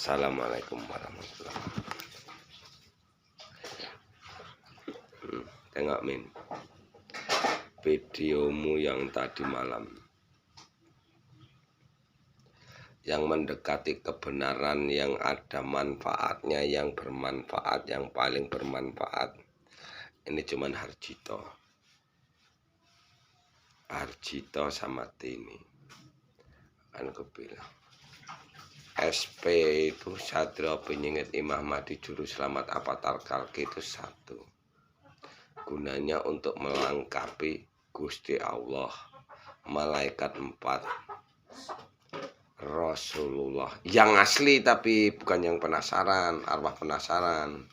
Assalamualaikum warahmatullahi wabarakatuh. Tengok Min, videomu yang tadi malam yang mendekati kebenaran, yang ada manfaatnya, yang bermanfaat, yang paling bermanfaat. Ini cuman Harjito sama Tini. Kan aku bilang SP itu Satrio Penyingit Imam Mahdi Juru Selamat Avatar Kalki itu satu, gunanya untuk melengkapi Gusti Allah, malaikat 4, Rasulullah yang asli, tapi bukan yang penasaran, arwah penasaran,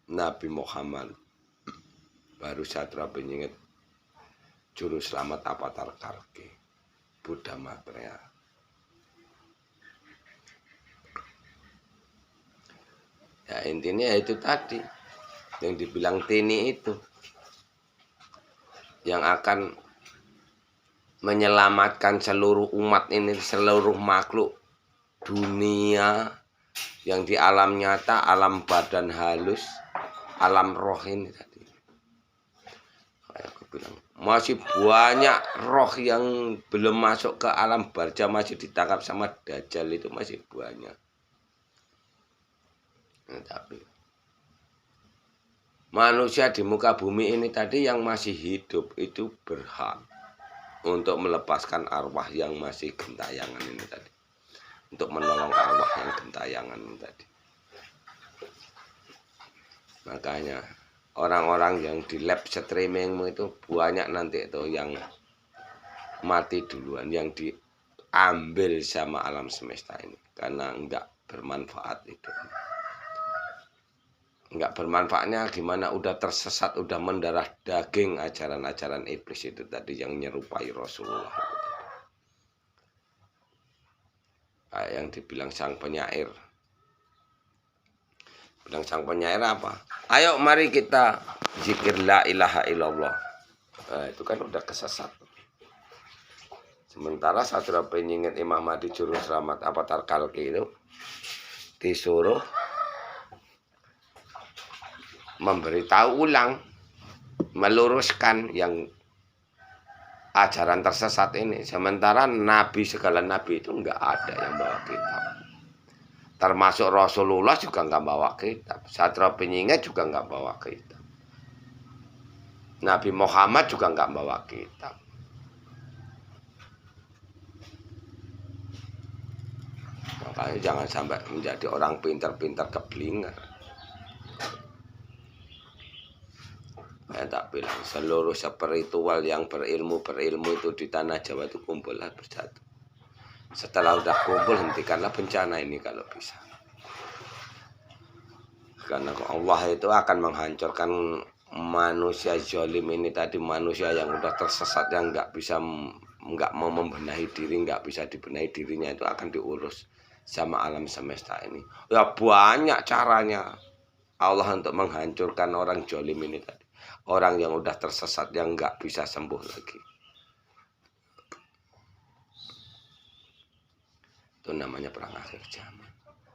Nabi Muhammad, baru Satrio Penyingit Juru Selamat Avatar Kalki, Buddha material. Ya intinya itu tadi yang dibilang Tini itu, yang akan menyelamatkan seluruh umat ini, seluruh makhluk dunia yang di alam nyata, alam badan halus, alam roh ini tadi. Kayak aku bilang, masih banyak roh yang belum masuk ke alam barja, masih ditangkap sama Dajjal, itu masih banyak. Nah, tapi manusia di muka bumi ini tadi yang masih hidup itu berhak untuk melepaskan arwah yang masih gentayangan ini tadi, untuk menolong arwah yang gentayangan ini tadi. Makanya orang-orang yang di lab streamingmu itu banyak nanti itu yang mati duluan, yang diambil sama alam semesta ini karena enggak bermanfaat itu. Enggak bermanfaatnya gimana, udah tersesat, udah mendarah daging ajaran-ajaran iblis itu tadi yang nyerupai Rasulullah itu tadi. Kayak yang dibilang sang penyair. Bilang sang penyair apa? Ayo mari kita zikir la ilaha illallah. Nah, itu kan udah kesesat. Sementara Satrio Penyingit Imam Mahdi Juru Selamat Avatar Kalki itu disuruh memberitahu ulang, meluruskan yang ajaran tersesat ini. Sementara nabi, segala nabi itu enggak ada yang bawa kitab. Termasuk Rasulullah juga nggak bawa kitab. Satrio Penyingit juga nggak bawa kitab. Nabi Muhammad juga nggak bawa kitab. Makanya jangan sampai menjadi orang pintar-pintar keblingan. Saya tak bilang seluruh spiritual yang berilmu itu di tanah Jawa itu kumpullah bersatu. Setelah udah kumpul, hentikanlah bencana ini kalau bisa. Karena Allah itu akan menghancurkan manusia zalim ini tadi, manusia yang udah tersesat, yang nggak mau membenahi diri, nggak bisa dibenahi dirinya, itu akan diurus sama alam semesta ini. Ya banyak caranya Allah untuk menghancurkan orang zalim ini tadi, orang yang udah tersesat, yang nggak bisa sembuh lagi. Itu namanya perang akhir zaman.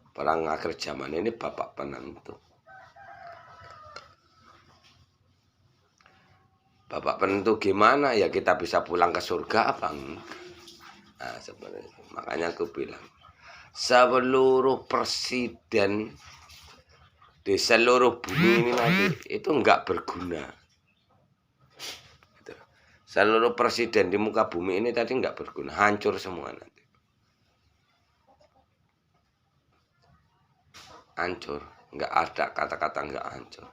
Perang akhir zaman ini babak penentu. Babak penentu gimana? Ya kita bisa pulang ke surga apa enggak? Nah, sebenarnya makanya aku bilang, seluruh presiden di seluruh bumi ini nanti itu enggak berguna. Seluruh presiden di muka bumi ini tadi enggak berguna, hancur semua nanti. Hancur, nggak ada kata-kata nggak hancur.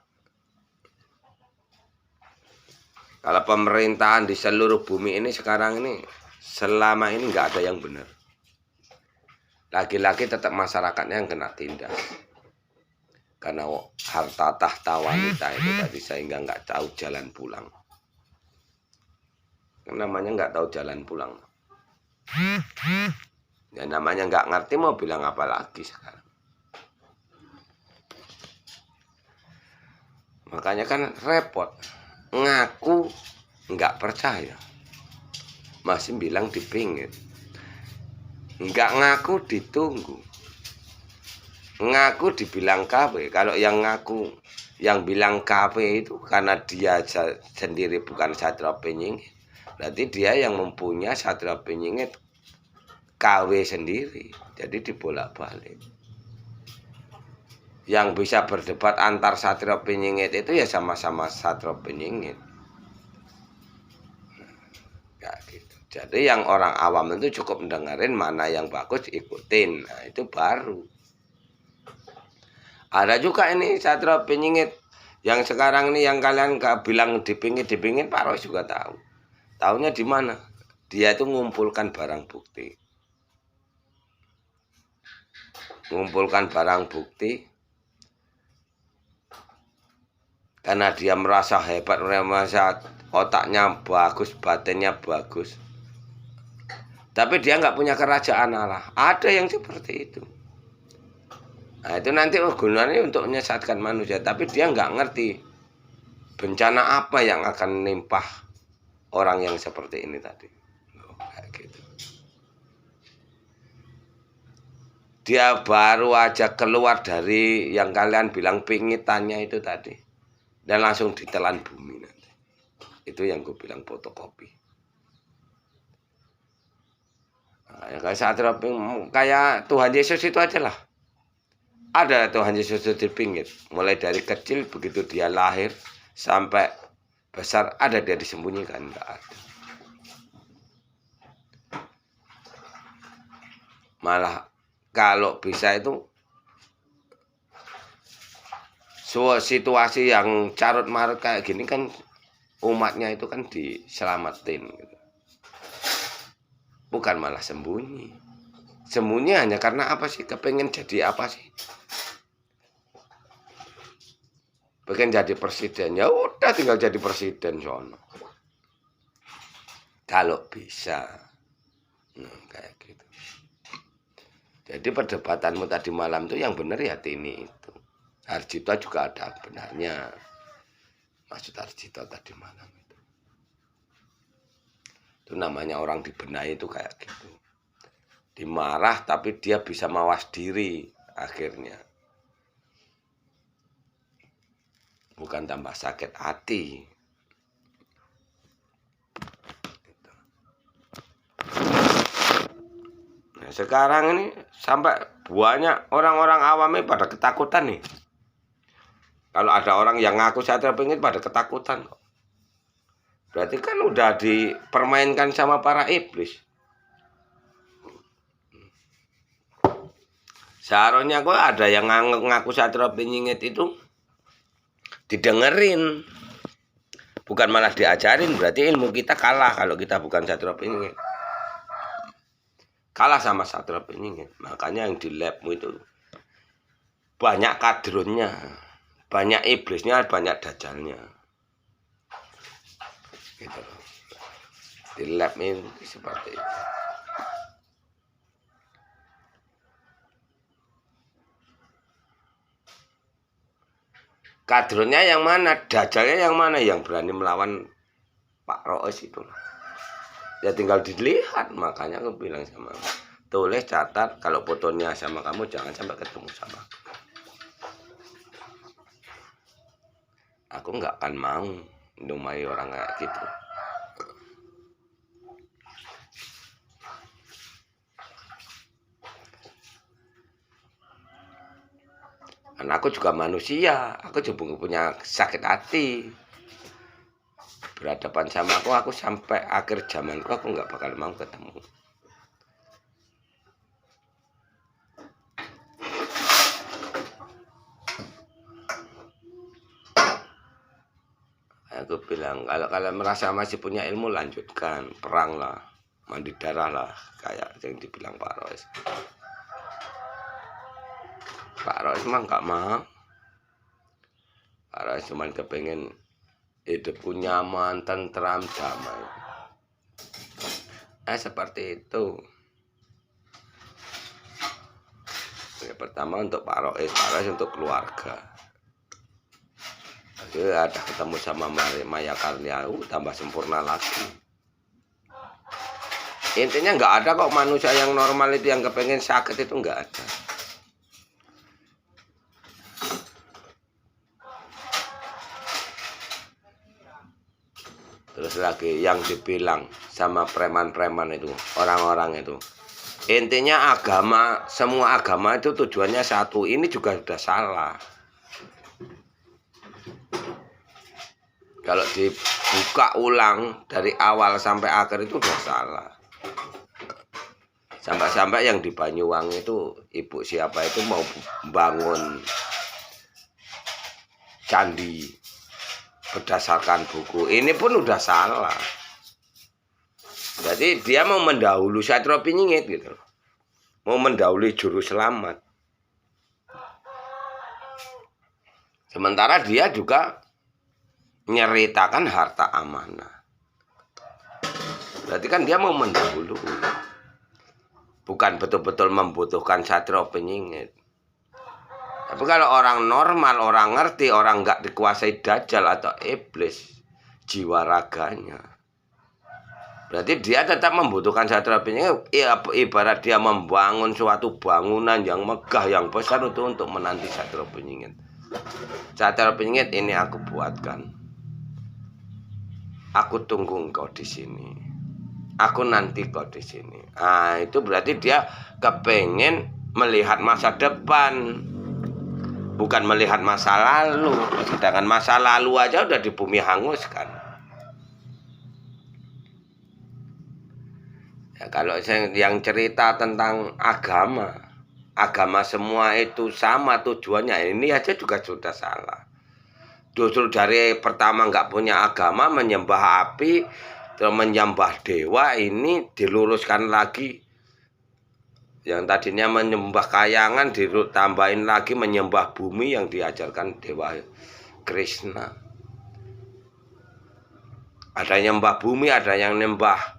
Kalau pemerintahan di seluruh bumi ini sekarang ini, selama ini nggak ada yang benar. Lagi-lagi tetap masyarakatnya yang kena tindas. Karena harta tahta wanita itu tadi, sehingga nggak tahu jalan pulang. Namanya nggak tahu jalan pulang. Ya namanya nggak ngerti, mau bilang apa lagi sekarang. Makanya kan repot, ngaku nggak percaya, masih bilang dipingit. Enggak ngaku ditunggu. Ngaku dibilang KW. Kalau yang ngaku, yang bilang KW itu karena dia sendiri bukan Satrio Penyingit. Berarti dia yang mempunyai Satrio Penyingit KW sendiri. Jadi dibolak-balik. Yang bisa berdebat antar Satrio Penyingit itu ya sama-sama Satrio Penyingit. Kayak gitu. Jadi yang orang awam itu cukup mendengarin mana yang bagus ikutin. Nah, itu baru. Ada juga ini Satrio Penyingit yang sekarang ini yang kalian gak bilang dipingit Pak Roy juga tahu. Tahunya di mana? Dia itu ngumpulkan barang bukti. Ngumpulkan barang bukti karena dia merasa hebat, merasa otaknya bagus, batinnya bagus. Tapi dia nggak punya kerajaan Allah. Ada yang seperti itu. Nah, itu nanti gunanya untuk menyesatkan manusia. Tapi dia nggak ngerti bencana apa yang akan nimpah orang yang seperti ini tadi. Kayak gitu. Dia baru aja keluar dari yang kalian bilang pingitannya itu tadi. Dan langsung ditelan bumi nanti. Itu yang gue bilang fotokopi. Nah, kayak Tuhan Yesus itu aja lah. Ada Tuhan Yesus itu dipingit. Mulai dari kecil begitu dia lahir sampai besar ada dia disembunyikan. Enggak ada. Malah kalau bisa itu situasi yang carut marut kayak gini kan umatnya itu kan diselamatin gitu. Bukan malah sembunyi. Sembunyi hanya karena apa sih? Kepengen jadi apa sih? Pengen jadi presiden, ya udah tinggal jadi presiden sono. Kalau bisa, kayak gitu. Jadi perdebatanmu tadi malam tuh yang benar ya Tini itu. Harjito juga ada benarnya. Maksud Harjito tadi malam itu. Itu namanya orang dibenahi itu kayak gitu. Dimarah tapi dia bisa mawas diri akhirnya. Bukan tambah sakit hati. Nah, sekarang ini sampai banyak orang-orang awam ini pada ketakutan nih. Kalau ada orang yang ngaku Satrio Penyingit pada ketakutan kok. Berarti kan udah dipermainkan sama para iblis. Seharusnya kok ada yang ngaku Satrio Penyingit itu didengerin, bukan malah diajarin. Berarti ilmu kita kalah kalau kita bukan Satrio Penyingit. Kalah sama Satrio Penyingit. Makanya yang di labmu itu banyak kadronnya, banyak iblisnya, banyak dajalnya. Gitu. Di lab ini seperti itu. Kadronnya yang mana, dajalnya yang mana, yang berani melawan Pak Rois itu. Ya tinggal dilihat, makanya aku bilang sama kamu, tulis catat kalau fotonya sama kamu jangan sampai ketemu sama aku. Aku nggak akan mau numai orang kayak gitu. Dan aku juga manusia, aku juga punya sakit hati. Berhadapan sama aku sampai akhir zamanku aku nggak bakal mau ketemu. Aku bilang kalau kalian merasa masih punya ilmu lanjutkan, perang lah, mandi darah lah, kayak yang dibilang Pak Rois. Pak Rois mah nggak mau. Pak Rois cuma kepengen hidupku nyaman, tentram, damai. Seperti itu. Yang pertama untuk Pak Rois untuk keluarga. Jadi ada ketemu sama Maya Karlia, tambah sempurna lagi. Intinya nggak ada kok manusia yang normal itu yang kepengen sakit itu nggak ada. Terus lagi yang dibilang sama preman-preman itu, orang-orang itu. Intinya agama, semua agama itu tujuannya satu. Ini juga sudah salah. Kalau dibuka ulang dari awal sampai akhir itu sudah salah. Sampai-sampai yang di Banyuwangi itu, ibu siapa itu mau bangun candi berdasarkan buku, ini pun udah salah. Jadi dia mau mendahului Satrio Piningit gitu, mau mendahului juru selamat. Sementara dia juga nyeritakan harta amanah. Berarti kan dia mau mendahului, bukan betul-betul membutuhkan Satrio Piningit. Tapi kalau orang normal, orang ngerti, orang nggak dikuasai dajjal atau iblis jiwa raganya, berarti dia tetap membutuhkan Satrio Piningit. Ibarat dia membangun suatu bangunan yang megah, yang besar itu untuk menanti Satrio Piningit. Satrio Piningit ini aku buatkan. Aku tunggu engkau di sini. Aku nanti kau di sini. Nah, itu berarti dia kepengen melihat masa depan, bukan melihat masa lalu. Sedangkan masa lalu aja udah di bumi hanguskan. Ya, kalau yang cerita tentang agama semua itu sama tujuannya, ini aja juga sudah salah. Justru dari pertama nggak punya agama, menyembah api, terus menyembah dewa, ini diluruskan lagi. Yang tadinya menyembah kayangan ditambahin lagi menyembah bumi yang diajarkan Dewa Krishna. Ada yang nyembah bumi, ada yang nyembah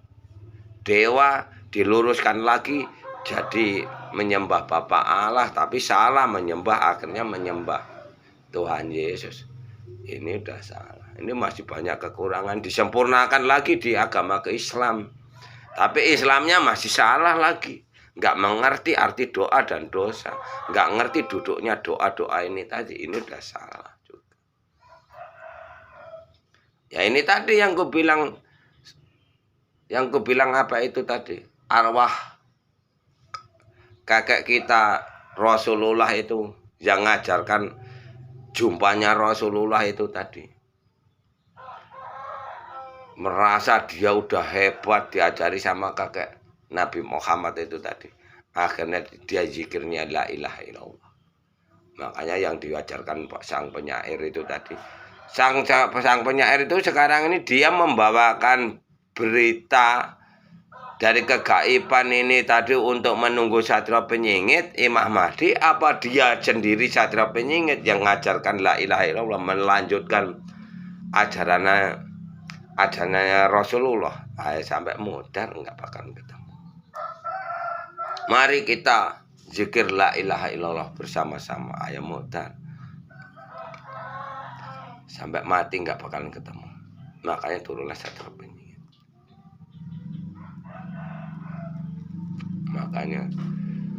dewa, diluruskan lagi jadi menyembah Bapa Allah, tapi salah menyembah, akhirnya menyembah Tuhan Yesus. Ini udah salah. Ini masih banyak kekurangan, disempurnakan lagi di agama Islam. Tapi Islamnya masih salah lagi. Nggak mengerti arti doa dan dosa, nggak ngerti duduknya doa-doa ini tadi, ini udah salah juga. Ya ini tadi yang ku bilang apa itu tadi, arwah kakek kita Rasulullah itu yang ngajarkan jumpanya Rasulullah itu tadi. Merasa dia udah hebat diajari sama kakek Nabi Muhammad itu tadi. Akhirnya dia zikirnya la ilaha illallah. Makanya yang diwajarkan sang penyair itu tadi. Sang penyair itu sekarang ini dia membawakan berita dari kegaiban ini tadi untuk menunggu Satrio Piningit, Imam Mahdi, apa dia sendiri Satrio Piningit yang mengajarkan la ilaha illallah, melanjutkan ajarannya Rasulullah. Sampai modar nggak bakal ketemu. Mari kita zikir la ilaha illallah bersama-sama. Ayo modal. Sampai mati nggak bakalan ketemu. Makanya turunlah Satrio Piningit. Makanya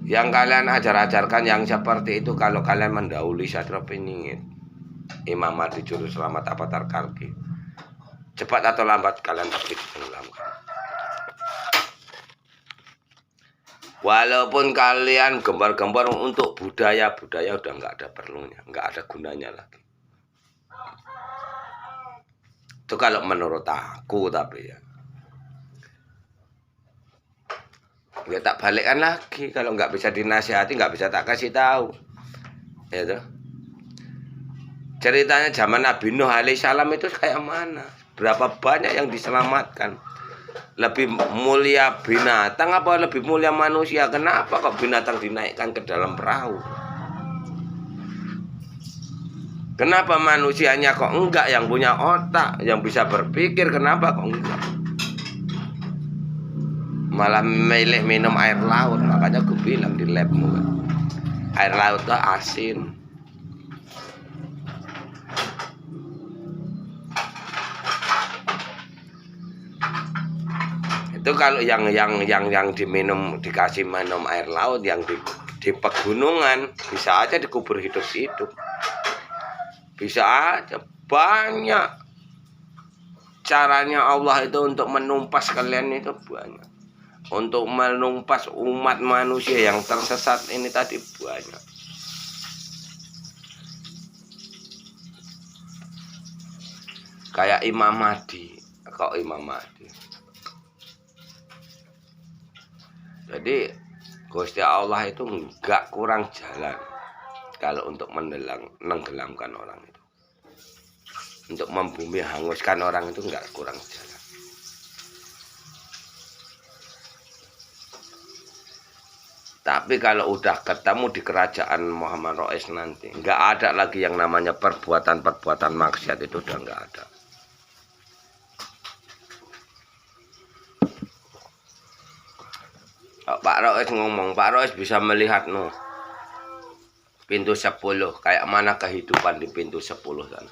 yang kalian ajarkan yang seperti itu, kalau kalian mendahului Satrio Piningit, Imam Mahdi Juru Selamat Avatar Kalki, cepat atau lambat kalian pasti ditenggelamkan. Walaupun kalian gembar-gembar untuk budaya udah nggak ada perlunya, nggak ada gunanya lagi. Itu kalau menurut aku, tapi ya tak balikkan lagi. Kalau nggak bisa dinasihati, nggak bisa tak kasih tahu. Ya tuh. Ceritanya zaman Nabi Nuh alaihissalam itu kayak mana? Berapa banyak yang diselamatkan? Lebih mulia binatang apa lebih mulia manusia? Kenapa kok binatang dinaikkan ke dalam perahu? Kenapa manusianya kok enggak, yang punya otak, yang bisa berpikir, kenapa kok enggak? Malah milih minum air laut. Makanya gue bilang di labmu, air laut itu asin. Itu Itu kalau yang diminum, dikasih minum air laut, yang di pegunungan bisa aja dikubur hidup-hidup. Bisa aja, banyak caranya Allah itu untuk menumpas kalian, itu banyak. Untuk menumpas umat manusia yang tersesat ini tadi banyak. Kayak Imam Mahdi. Kok Imam Mahdi? Jadi Gusti Allah itu enggak kurang jalan kalau untuk menenggelamkan orang itu. Untuk membumi hanguskan orang itu enggak kurang jalan. Tapi kalau udah ketemu di kerajaan Muhammad Rais nanti, enggak ada lagi yang namanya perbuatan-perbuatan maksiat, itu udah enggak ada. Pak Rais ngomong, Pak Rais bisa melihat pintu 10, kayak mana kehidupan di pintu 10 kan.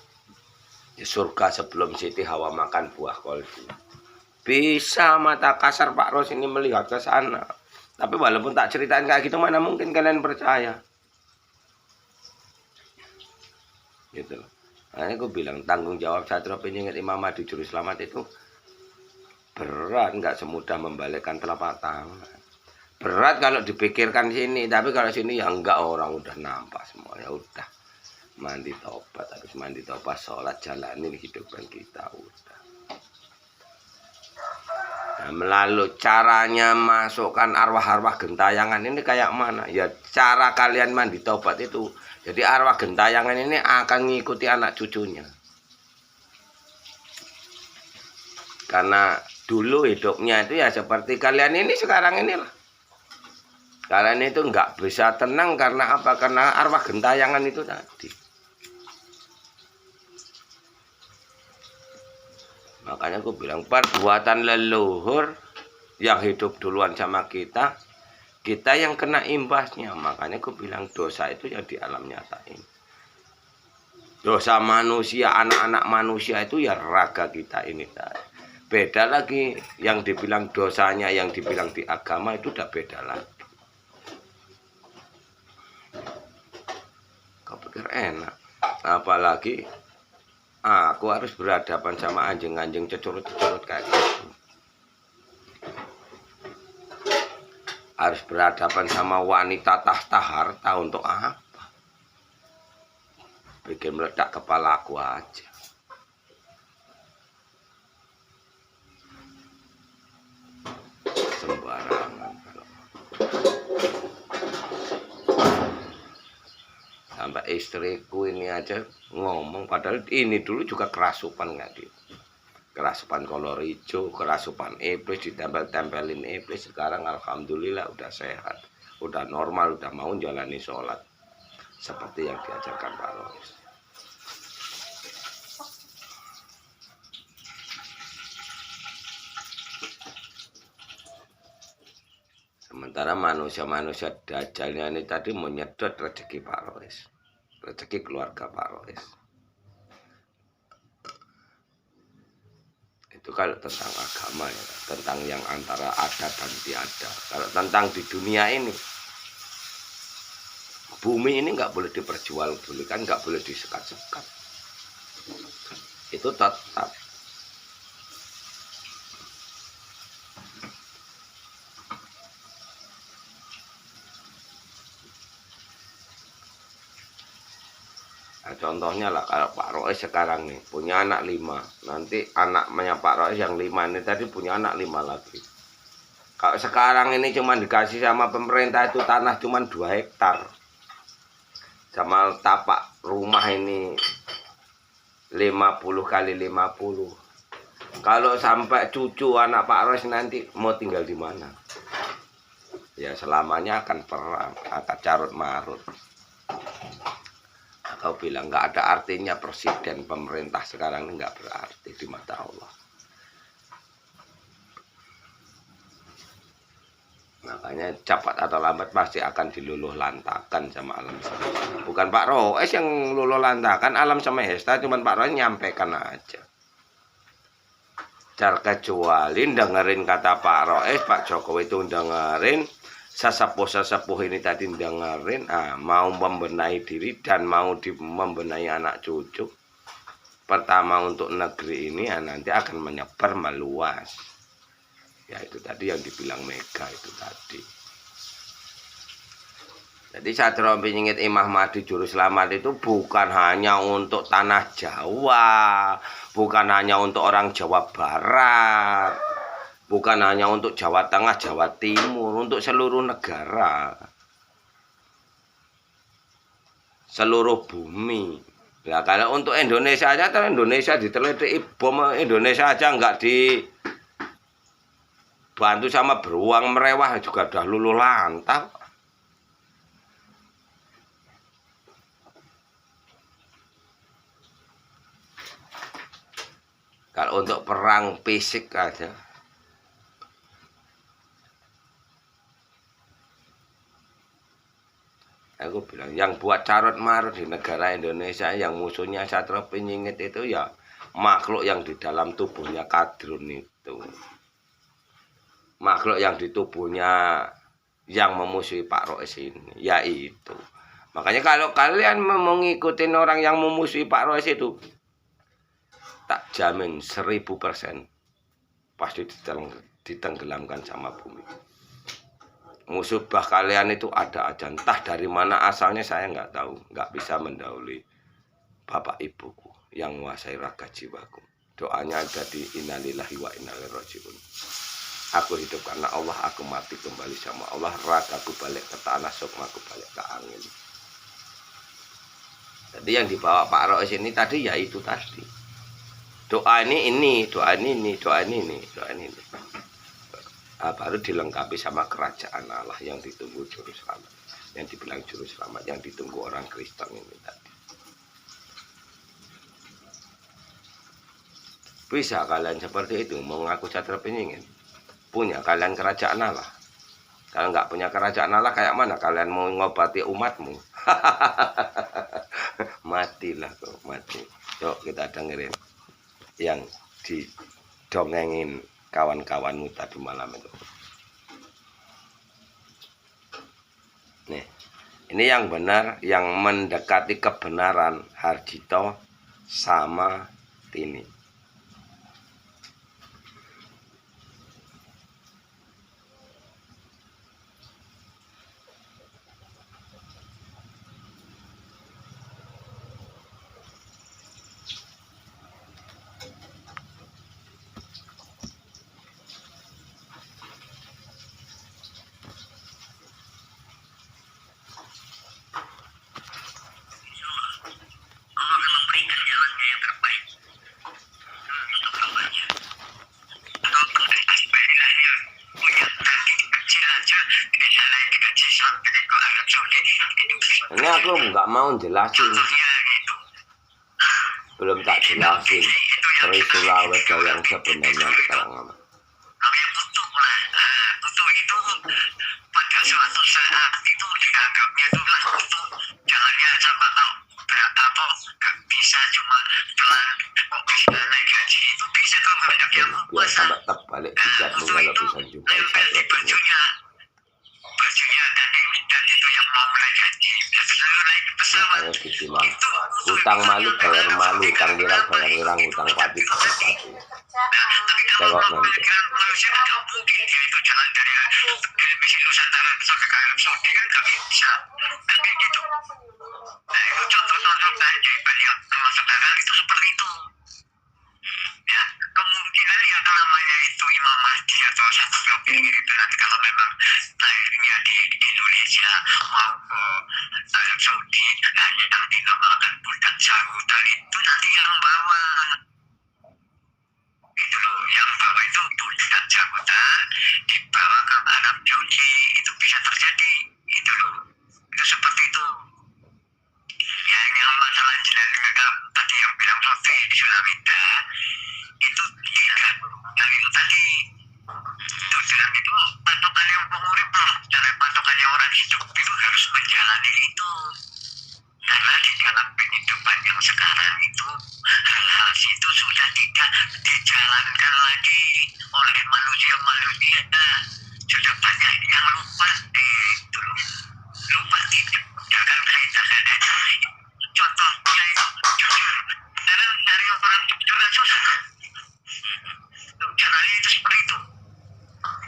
Di surga sebelum Siti Hawa makan buah kolbu. Bisa mata kasar Pak Rais ini melihat ke sana. Tapi walaupun tak ceritain kayak gitu, mana mungkin kalian percaya. Gitu loh. Nah, aku bilang tanggung jawab Satria Piningit Imam Mahdi Juru Selamat itu berat, nggak semudah membalikkan telapak tangan. Berat kalau dipikirkan sini, tapi kalau sini ya enggak, orang udah nampak semua, ya udah mandi tobat, habis mandi tobat sholat, jalanin kehidupan kita udah. Nah, melalui caranya masukkan arwah-arwah gentayangan ini kayak mana? Ya cara kalian mandi tobat itu. Jadi arwah gentayangan ini akan mengikuti anak cucunya. Karena dulu hidupnya itu ya seperti kalian ini sekarang inilah. Kalian itu nggak bisa tenang karena apa? Karena arwah gentayangan itu tadi. Makanya aku bilang perbuatan leluhur yang hidup duluan sama kita yang kena imbasnya. Makanya aku bilang dosa itu yang di alam nyata ini. Dosa manusia, anak-anak manusia itu ya raga kita ini tadi. Beda lagi yang dibilang dosanya, yang dibilang di agama itu udah beda lagi. Kau pikir enak, apalagi aku harus berhadapan sama anjing-anjing cecurut-cecurut kayak gitu. Harus berhadapan sama wanita tahta harta untuk apa? Bikin meledak kepala aku aja. Sembarangan kalau. Sampai istriku ini aja ngomong, padahal ini dulu juga kerasupan nggak gitu. Kerasupan kolor hijau, kerasupan iblis, ditempel-tempelin iblis. Sekarang alhamdulillah udah sehat, udah normal, udah mau jalani sholat seperti yang diajarkan Pak Rais. Sementara manusia-manusia dajalnya ini tadi menyedot rezeki Pak Rais, rezeki keluarga Pak Rais. Itu kalau tentang agama ya, tentang yang antara ada dan tiada. Kalau tentang di dunia ini, bumi ini nggak boleh diperjualbelikan, nggak boleh disekat-sekat. Itu tetap. Nah, contohnya lah kalau Pak Rais sekarang nih punya anak 5, nanti anaknya Pak Rais yang 5 ini tadi punya anak 5 lagi. Kalau sekarang ini cuma dikasih sama pemerintah itu tanah cuma 2 hektar, sama tapak rumah ini 50 kali 50. Kalau sampai cucu anak Pak Rais nanti mau tinggal di mana? Ya selamanya akan perang, akan carut marut. Kau bilang nggak ada artinya presiden, pemerintah sekarang ini nggak berarti di mata Allah. Makanya cepat atau lambat pasti akan diluluh lantakan sama alam semesta. Bukan Pak Rais yang luluh lantakan alam semesta, cuman Pak Rais nyampaikan aja. Terkecuali dengerin kata Pak Rois, Pak Jokowi itu dengerin, sesepuh-sesepuh ini tadi dengerin, mau membenahi diri dan mau membenahi anak cucu. Pertama untuk negeri ini nanti akan menyebar meluas. Ya itu tadi yang dibilang Mega itu tadi. Jadi Satrio Piningit Imam Mahdi Juru Selamat itu bukan hanya untuk tanah Jawa, bukan hanya untuk orang Jawa Barat, bukan hanya untuk Jawa Tengah, Jawa Timur, untuk seluruh negara, seluruh bumi. Nah kalau untuk Indonesia aja, Indonesia diteliti bom, Indonesia aja nggak dibantu sama beruang merewah juga udah luluh lantak. Kalau untuk perang fisik aja, aku bilang yang buat carut marut di negara Indonesia yang musuhnya Satrio Piningit itu ya makhluk yang di dalam tubuhnya Kadrun itu, makhluk yang di tubuhnya yang memusuhi Pak Rois ini, ya itu. Makanya kalau kalian mau ngikutin orang yang memusuhi Pak Rois itu, tak jamin 1000% pasti ditenggelamkan sama bumi. Musuh bah kalian itu ada aja, entah dari mana asalnya saya nggak tahu, nggak bisa mendahului bapak ibuku yang menguasai raga jiwaku. Doanya ada di innalillahi wa inna ilaihi rajiun. Aku hidup karena Allah, aku mati kembali sama Allah, ragaku balik ke tanah, sukmaku balik ke angin. Jadi yang dibawa Pak Rois ini tadi ya itu tadi. Doa ini, doa ini. Baru dilengkapi sama kerajaan Allah yang ditunggu juru selamat, yang dibilang juru selamat, yang ditunggu orang Kristen ini tadi. Bisa kalian seperti itu mengaku Satrio Piningit? Punya kalian kerajaan Allah? Kalau nggak punya kerajaan Allah, kayak mana kalian mau ngobati umatmu? Matilah kok, mati. Yuk kita dengerin yang didongengin kawan-kawanmu tadi malam itu. Nih, ini yang benar, yang mendekati kebenaran Hardito sama Tini. Ini aku nggak mau jelasin, belum tak jelasin peristiwa wedok yang sebenarnya sekarang ngomong. Butuh itu pada suatu saat itu dianggapnya itulah butuh, jangannya sama apa nggak bisa cuma pelan kok bisa naik gaji itu bisa kalau banyak yang biar sampai terbalik hijabmu kalau bisa juga bajunya dan itu yang mau naik gaji naik pesawat dibilang utang malu bayar malu, utang wirang bayar wirang, utang pati bayar pati. Tengok nanti. Manusia nggak mungkin dia itu jalan dari misi Nusantara sampai ke Arab Saudi kan nggak bisa, kayak gitu. Nah itu contoh-contoh aja banyak sama saudara itu seperti itu. Ya kemungkinan yang namanya itu Imam Mahdi atau Satrio Piningit itu nanti kalau memang lahirnya di Indonesia mau ke Arab Saudi, nah yang dinamakan budak Jahutan itu nanti yang bawa. Itu loh, yang bawa itu budak Jahutan dibawa ke Arab Saudi, itu bisa terjadi. Itu loh, itu seperti itu. Ya yang masalah jenengan tadi yang bilang Sofi Sulamita itu tidak, dan itu tadi itu bilang itu patokan yang pengurip loh, cara patokannya orang hidup itu harus menjalani itu, karena di dalam kehidupan yang sekarang itu hal-hal itu sudah tidak dijalankan lagi oleh manusia-manusia. Sudah banyak yang lupa itu loh. Lupa tidak menjalankan kaidah-kaidah. Contohnya itu jujur. Sekarang dari orang jujur kan susah. Caranya itu seperti itu.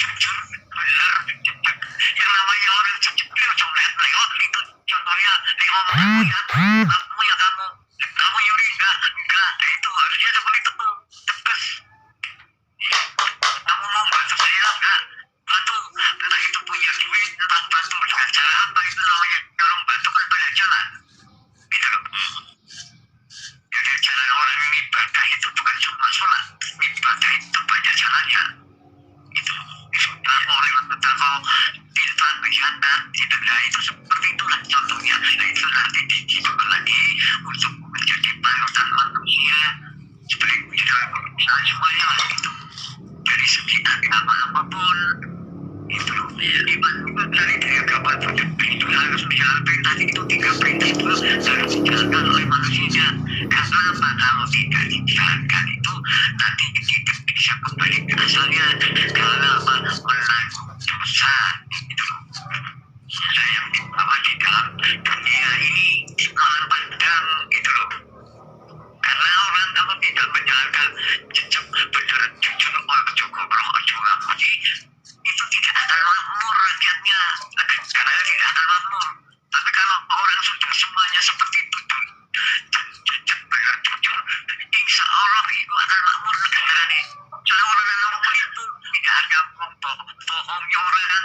Jujur, benar, jujur. Yang namanya orang jujur itu cuma lewat itu. Contohnya di ngomong kamu ya kamu nyuri enggak itu harusnya seperti itu tegas. Kamu mau bantu saya enggak bantu, entah itu punya duit entah bantu dengan cara apa, itu namanya orang bantu kan banyak jalan gitu loh. Jadi cara orang ibadah itu bukan cuma sholat, ibadah itu banyak jalannya itu. Kalau lewat betapa infak berjihad tidak, nah itu seperti itulah contohnya. Nah itu nanti dicoba lagi untuk menjadi panutan manusia seperti itu semuanya lah gitu. Dari segi agama apapun itu loh. Iman dari agama itu harus menjalankan perintah itu, 3 perintah itu harus dijalankan oleh manusia. Kenapa kalau tidak dijalankan itu nanti tidak bisa kembali ke asalnya, karena apa? Menanggung dosa itu loh. Yang dibawa di dalam dunia ini malah pandang gitu loh. Karena orang kalau tidak menjalankan jujur benar jujur ojo gobroh ojo ngapuji itu tidak akan makmur rakyatnya, karena tidak akan makmur. Tapi kalau orang sudah semuanya seperti itu jujur benar jujur, insya Allah itu akan makmur negara ini. Kalau orang itu tidak ada bohongnya orang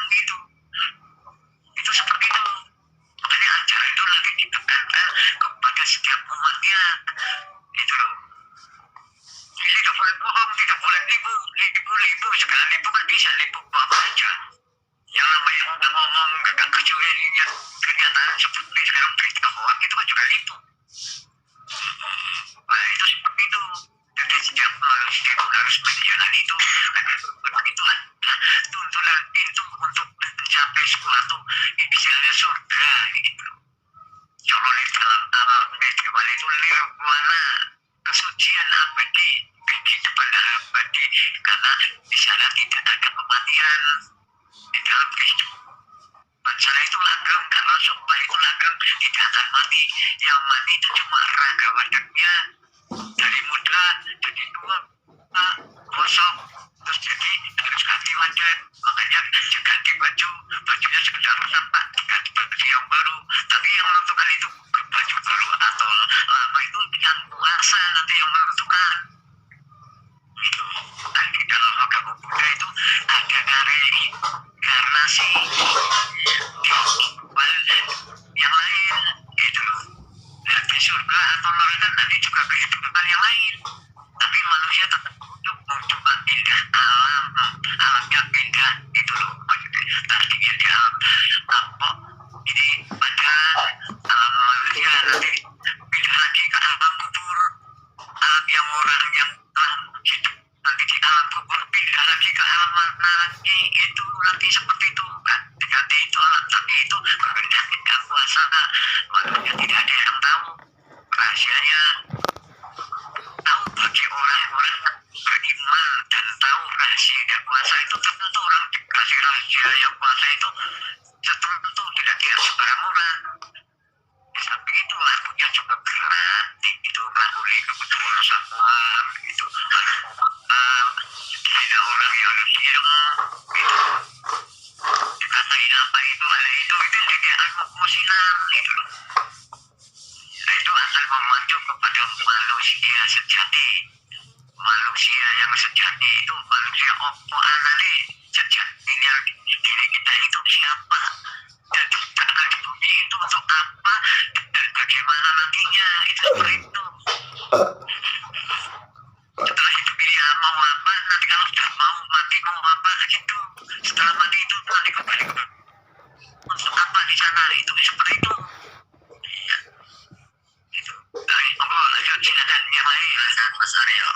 itu seperti itu. Makanya ajaran itu lagi ditekankan kepada setiap umatnya itu loh. Jadi tidak boleh bohong, tidak boleh nipu segala nipu kan bisa nipu apa aja. Yang namanya orang ngomong gak kecualinya kenyataan seperti sekarang berita hoax itu kan juga nipu. Nah itu seperti itu. Jadi setiap manusia itu harus menjalani itu. Dan itu adalah tuntunan pintu untuk mencapai suatu istilahnya surga gitu. Kalau di dalam kehidupan itu nirwana, kesucian abadi, kehidupan abadi, karena di sana tidak ada kematian di dalam kehidupan sana itu langgeng. Kalau sumpah itu langgeng tidak akan mati. Yang mati itu cuma raga badannya, dari muda jadi tua, kosong, terus jadi harus ganti wajah. Makanya ganti bajunya sudah rusak pak, ganti baju yang baru. Tapi yang menentukan itu baju baru atau lama itu yang kuasa nanti yang menentukan itu. Dan di dalam agama Buddha itu ada karnasi yang lain itu. Dan di surga atau neraka nanti juga kehidupan yang lain. Tapi manusia tetap untuk mencoba pindah alamnya pindah itu loh. Maksudnya tadinya di alam apa ini badan alam manusia, nanti pindah lagi ke alam kubur, alam yang orang yang telah hidup nanti di alam kubur pindah lagi ke alam mana lagi itu nanti seperti itu kan. Ganti itu alam, tapi itu berpindah tidak kuasa manusia, tidak ada yang tahu rahasianya. Tahu bagi orang-orang beriman dan tahu rahasia dan kuasa itu tertentu. Orang dikasih rahasia yang kuasa itu tertentu, tidak dia sebarang orang. Tapi itu lakunya juga berat itu, laku hidup itu sama itu tidak orang yang diem itu dikatain apa itu hal itu jadi emosional itu loh. Nah itu akan memacu kepada manusia sejati. Manusia yang sejati itu manusia opo anane sejatinya diri kita itu siapa, dan kita akan di bumi itu untuk apa dan bagaimana nantinya itu seperti itu. Setelah hidup ini mau apa, nanti kalau sudah mau mati mau apa gitu. Setelah mati itu nanti kembali untuk apa di sana itu seperti itu. Iya. Itu. Baik, monggo lanjut silakan yang lain Mas Aryo.